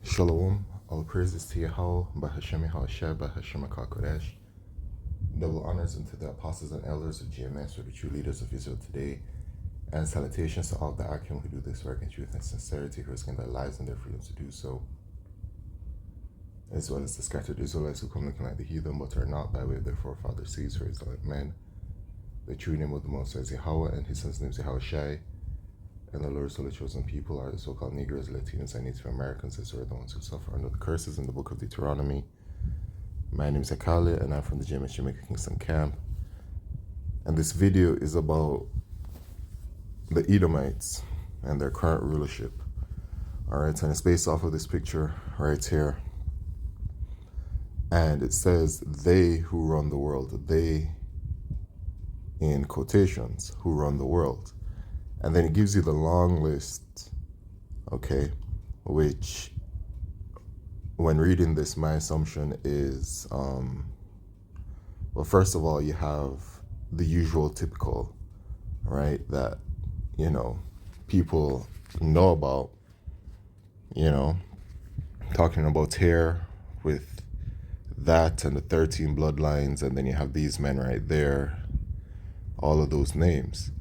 Shalom, all praises to Yahweh, Bahashem Yahushua, Bahashem HaKadosh. Double honors unto the apostles and elders of GMS, who are the true leaders of Israel today, and salutations to all the Akim who do this work in truth and sincerity, who risking their lives and their freedom to do so, as well as the scattered Israelites who come looking like the heathen, but are not by way of their forefathers' seeds, for Israelite men. The true name of the Most High is Yahweh, and his son's name is Yahushai. And the Lord's holy chosen people are the so-called Negroes, Latinos, and Native Americans, as are the ones who suffer under the curses in the book of Deuteronomy. My name is Akali, and I'm from the GMS Jamaica Kingston camp. And this video is about the Edomites and their current rulership. Alright, and it's based off of this picture right here. And it says, they who run the world. They, in quotations, who run the world. And then it gives you the long list, okay, which, when reading this, my assumption is, well, first of all, you have the usual typical, right, that, people know about, talking about here with that and the 13 bloodlines, and then you have these men right there, all of those names.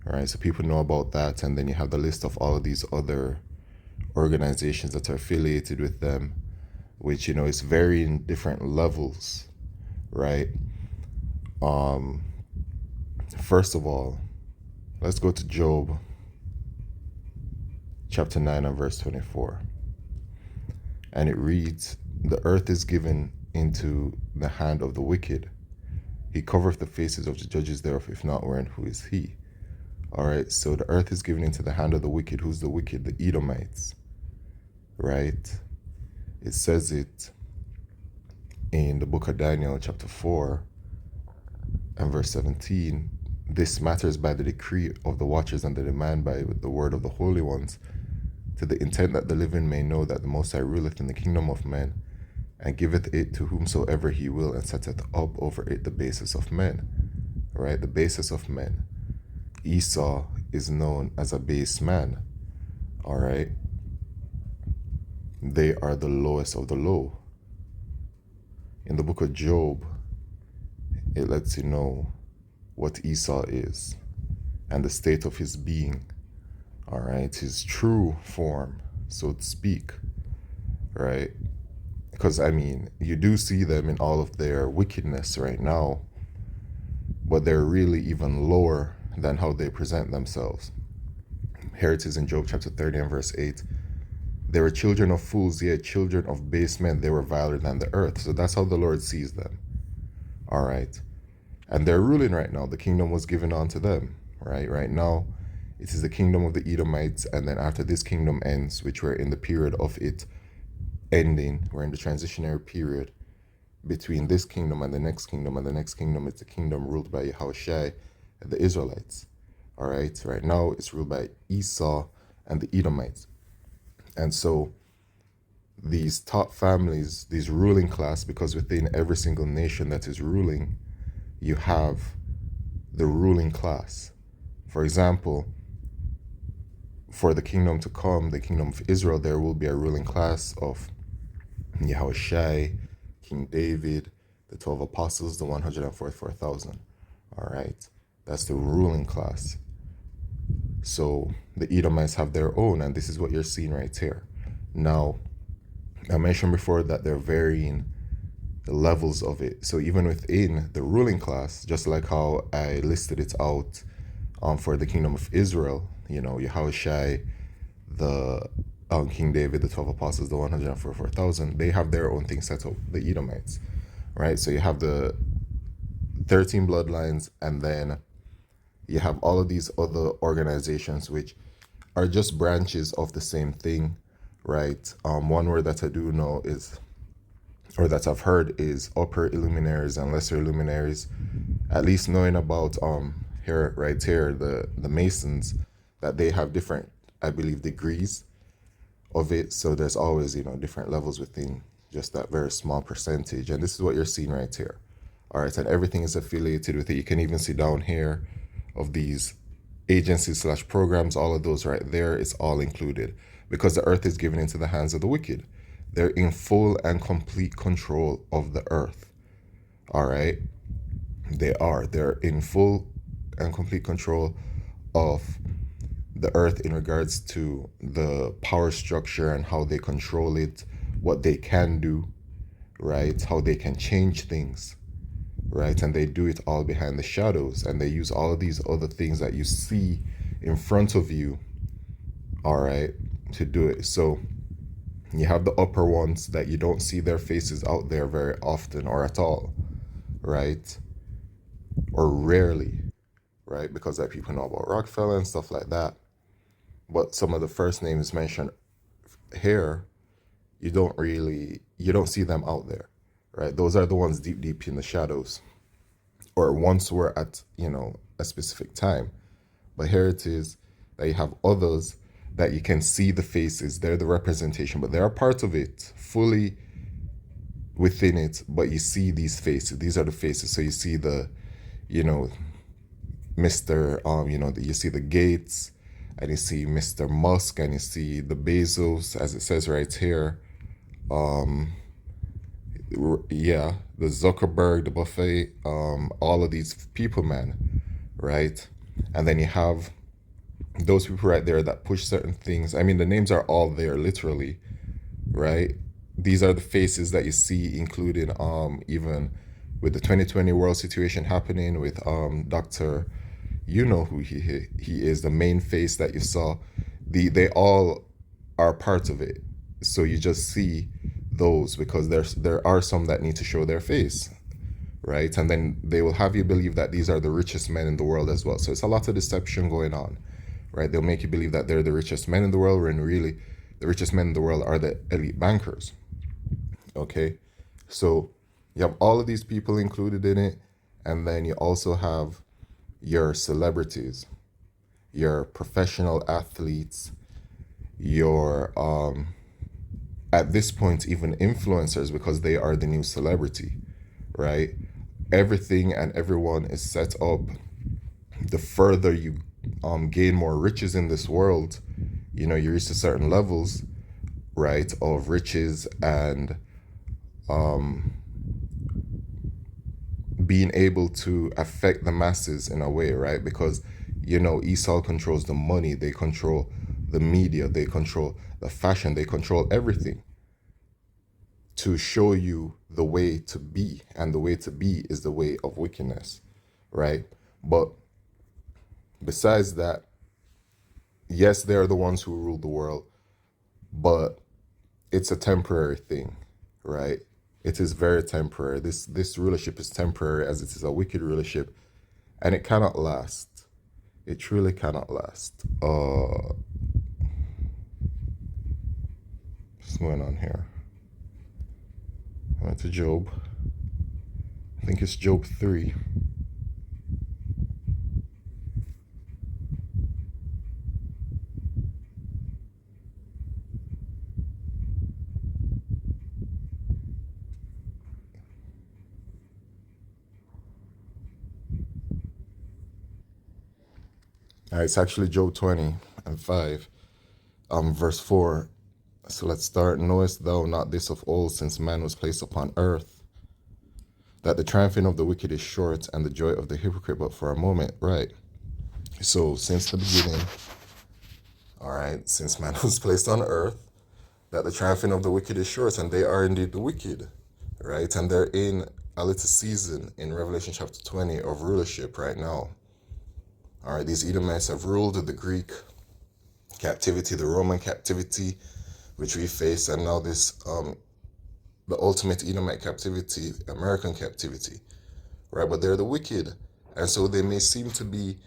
All right, so people know about that, and then you have the list of all of these other organizations that are affiliated with them, which is varying different levels, right? First of all, let's go to Job chapter 9 and verse 24, and it reads, "The earth is given into the hand of the wicked. He covereth the faces of the judges thereof, if not wherein who is he?" All right, so the earth is given into the hand of the wicked. Who's the wicked? The Edomites, right? It says it in the book of Daniel, chapter 4 and verse 17. "This matters by the decree of the watchers and the demand by the word of the holy ones, to the intent that the living may know that the Most High ruleth in the kingdom of men, and giveth it to whomsoever he will, and setteth up over it the basis of men." Right, the basis of men. Esau is known as a base man, all right? They are the lowest of the low. In the book of Job, it lets you know what Esau is and the state of his being, all right? His true form, so to speak, right? Because, you do see them in all of their wickedness right now, but they're really even lower than how they present themselves. Here it is in Job chapter 30 and verse 8. "They were children of fools, yet children of base men. They were viler than the earth." So that's how the Lord sees them. All right. And they're ruling right now. The kingdom was given unto them. Right. Right now, it is the kingdom of the Edomites. And then after this kingdom ends, which we're in the period of it ending, we're in the transitionary period between this kingdom and the next kingdom. And the next kingdom is the kingdom ruled by Yahushai and the Israelites. All right. Right now, it's ruled by Esau and the Edomites. And so these top families, these ruling class, because within every single nation that is ruling, you have the ruling class. For example, for the kingdom to come, the kingdom of Israel, there will be a ruling class of Yahushai, King David, the 12 apostles, the 144,000. All right. That's the ruling class. So the Edomites have their own, and this is what you're seeing right here. Now, I mentioned before that they're varying the levels of it. So even within the ruling class, just like how I listed it out for the kingdom of Israel, Yahushai, the King David, the 12 apostles, the 144,000, they have their own thing set up, the Edomites, right? So you have the 13 bloodlines, and then you have all of these other organizations which are just branches of the same thing, right? One word that I do know is, or that I've heard, is upper luminaries and lesser luminaries. At least knowing about here, right here, the Masons, that they have different, I believe, degrees of it. So there's always, different levels within just that very small percentage. And this is what you're seeing right here. All right, and everything is affiliated with it. You can even see down here of these agencies / programs, all of those right there, it's all included, because the earth is given into the hands of the wicked. They're in full and complete control of the earth. All right. They're in full and complete control of the earth in regards to the power structure and how they control it, what they can do, right? How they can change things, right? And they do it all behind the shadows, and they use all of these other things that you see in front of you, all right, to do it. So you have the upper ones that you don't see their faces out there very often or at all, right? Or rarely, right? Because like people know about Rockefeller and stuff like that. But some of the first names mentioned here, you don't see them out there, right? Those are the ones deep in the shadows, or once were at, a specific time. But here it is that you have others that you can see the faces. They're the representation, but they're a part of it, fully within it. But you see these faces. These are the faces. So you see the, you know, Mr. You see the Gates, and you see Mr. Musk, and you see the Bezos, as it says right here. Yeah, the Zuckerberg, the Buffet, all of these people, man, right? And then you have those people right there that push certain things. I mean, the names are all there, literally, right? These are the faces that you see, including even with the 2020 world situation happening with Dr. You know who he is, the main face that you saw. They all are part of it. So you just see those because there are some that need to show their face, right? And then they will have you believe that these are the richest men in the world as well. So it's a lot of deception going on, right? They'll make you believe that they're the richest men in the world when really the richest men in the world are the elite bankers. Okay, so you have all of these people included in it, and then you also have your celebrities, your professional athletes, your at this point even influencers, because they are the new celebrity, right? Everything and everyone is set up. The further you gain more riches in this world, you reach to certain levels, right, of riches and being able to affect the masses in a way, right? Because Esau controls the money, they control the media, they control the fashion, they control everything to show you the way to be, and the way to be is the way of wickedness, right? But besides that, yes, they're the ones who rule the world, but it's a temporary thing, right? It is very temporary. This rulership is temporary, as it is a wicked rulership, and it cannot last. It truly cannot last. What's going on here? I went to Job. I think it's Job 3. It's actually Job 20 and 5, verse 4. So let's start. Knowest thou not this of old, since man was placed upon earth, that the triumphing of the wicked is short, and the joy of the hypocrite but for a moment, right? So since the beginning, all right, since man was placed on earth, that the triumphing of the wicked is short, and they are indeed the wicked, right? And they're in a little season in Revelation chapter 20 of rulership right now. All right, these Edomites have ruled the Greek captivity, the Roman captivity, which we face, and now this, the ultimate Edomite captivity, American captivity, right? But they're the wicked, and so they may seem to be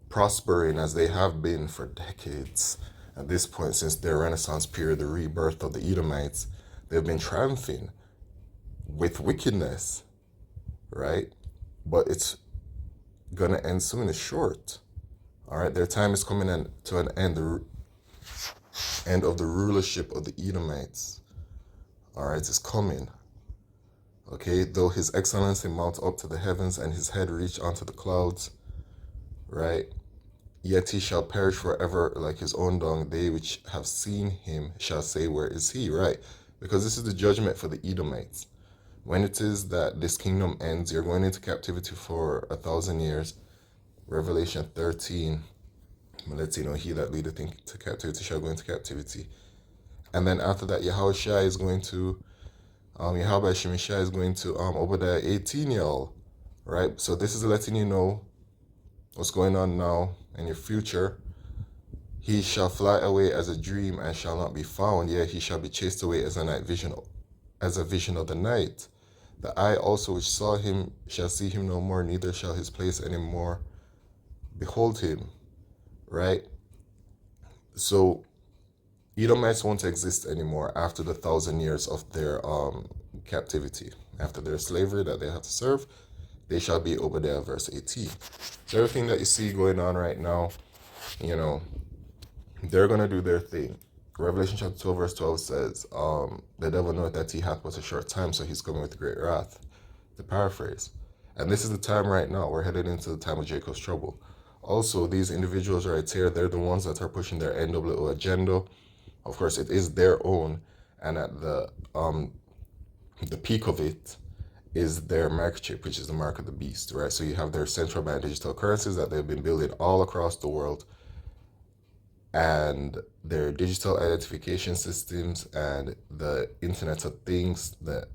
prospering as they have been for decades. At this point, since their Renaissance period, the rebirth of the Edomites, they've been triumphing with wickedness, right? But it's gonna end soon. It's short. All right, their time is coming to an end. The end of the rulership of the Edomites. All right, is coming. Okay, though his excellency mount up to the heavens and his head reach onto the clouds, right? Yet he shall perish forever like his own dung. They which have seen him shall say, where is he? Right? Because this is the judgment for the Edomites. When it is that this kingdom ends, you're going into captivity for 1,000 years. Revelation 13 lets you know, he that leadeth into captivity shall go into captivity. And then after that, Yahushua is going to, Yahweh Shemishai is going to Obadiah 18, y'all. Right? So this is letting you know what's going on now in your future. He shall fly away as a dream and shall not be found. Yea, he shall be chased away as a night vision, as a vision of the night. The eye also which saw him shall see him no more, neither shall his place any more behold him. Right? So Edomites won't exist anymore after the 1,000 years of their captivity. After their slavery that they have to serve, they shall be Obadiah verse 18. So everything that you see going on right now, you know, they're going to do their thing. Revelation chapter 12 verse 12 says, the devil knoweth that he hath but a short time, so he's coming with great wrath, to paraphrase. And this is the time right now. We're headed into the time of Jacob's trouble. Also, these individuals right here, they're the ones that are pushing their NWO agenda. Of course, it is their own, and at the peak of it is their microchip, which is the mark of the beast, right? So you have their central bank digital currencies that they've been building all across the world, and their digital identification systems and the Internet of Things, the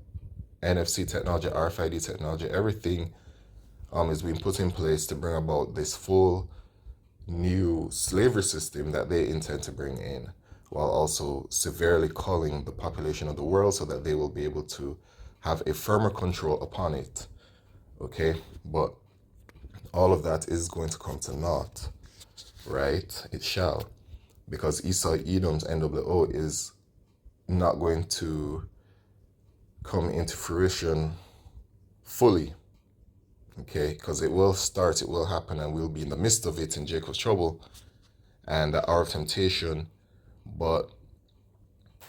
NFC technology, RFID technology, everything is being put in place to bring about this full new slavery system that they intend to bring in, while also severely culling the population of the world so that they will be able to have a firmer control upon it. Okay, but all of that is going to come to naught, right? It shall, because Esau Edom's NWO is not going to come into fruition fully. Okay, because it will start, it will happen, and we'll be in the midst of it in Jacob's trouble and the hour of temptation, but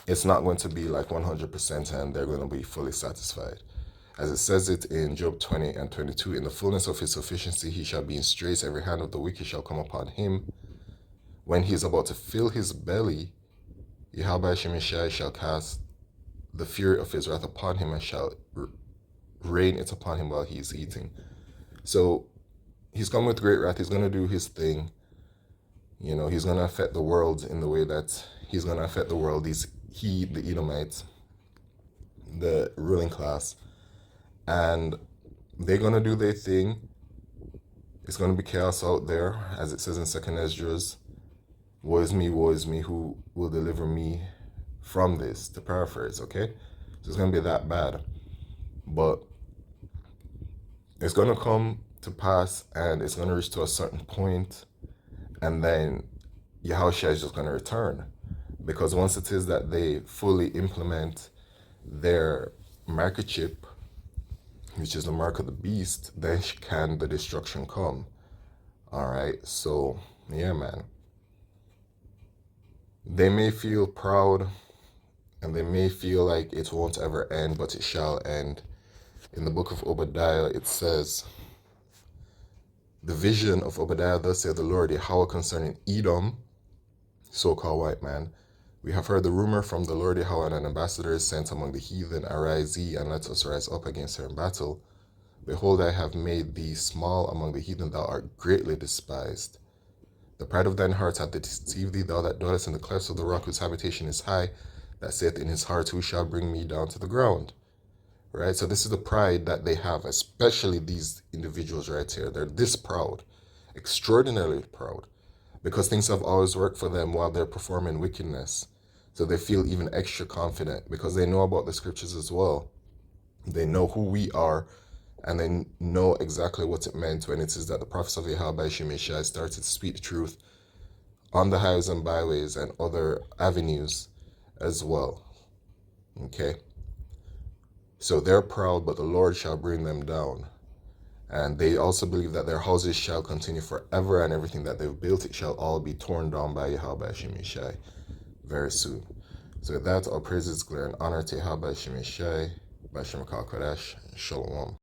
it's not going to be like 100% and they're going to be fully satisfied. As it says it in Job 20 and 22, in the fullness of his sufficiency he shall be in straits, every hand of the wicked shall come upon him. When he is about to fill his belly, Yahweh Shemishai shall cast the fury of his wrath upon him and shall rain it upon him while he is eating. So he's come with great wrath. He's going to do his thing. You know, he's going to affect the world in the way that he's going to affect the world. The Edomites, the ruling class, and they're going to do their thing. It's going to be chaos out there, as it says in 2nd Esdras. Woe is me, who will deliver me from this, to paraphrase, okay? So it's going to be that bad. But it's going to come to pass, and it's going to reach to a certain point, and then Yahushua is just going to return. Because once it is that they fully implement their microchip, which is the mark of the beast, then can the destruction come. All right, so yeah, man. They may feel proud and they may feel like it won't ever end, but it shall end. In the book of Obadiah, it says, the vision of Obadiah, thus saith the Lord Yahweh concerning Edom, so-called white man. We have heard the rumor from the Lord Yahweh, and an ambassador is sent among the heathen. Arise ye, and let us rise up against her in battle. Behold, I have made thee small among the heathen, thou art greatly despised. The pride of thine heart hath deceived thee, thou that dwellest in the clefts of the rock, whose habitation is high, that saith in his heart, who shall bring me down to the ground? Right? So this is the pride that they have, especially these individuals right here. They're this proud, extraordinarily proud, because things have always worked for them while they're performing wickedness. So they feel even extra confident because they know about the scriptures as well. They know who we are, and they know exactly what it meant when it is that the prophets of Yahweh Shemeshai started to speak the truth on the highways and byways and other avenues as well. Okay? So they're proud, but the Lord shall bring them down. And they also believe that their houses shall continue forever, and everything that they've built, it shall all be torn down by Yahweh Shemeshai very soon. So with that, all praises, glory, and honor to Yahweh Shemeshai, Bashem Kal Kodesh, Shalom.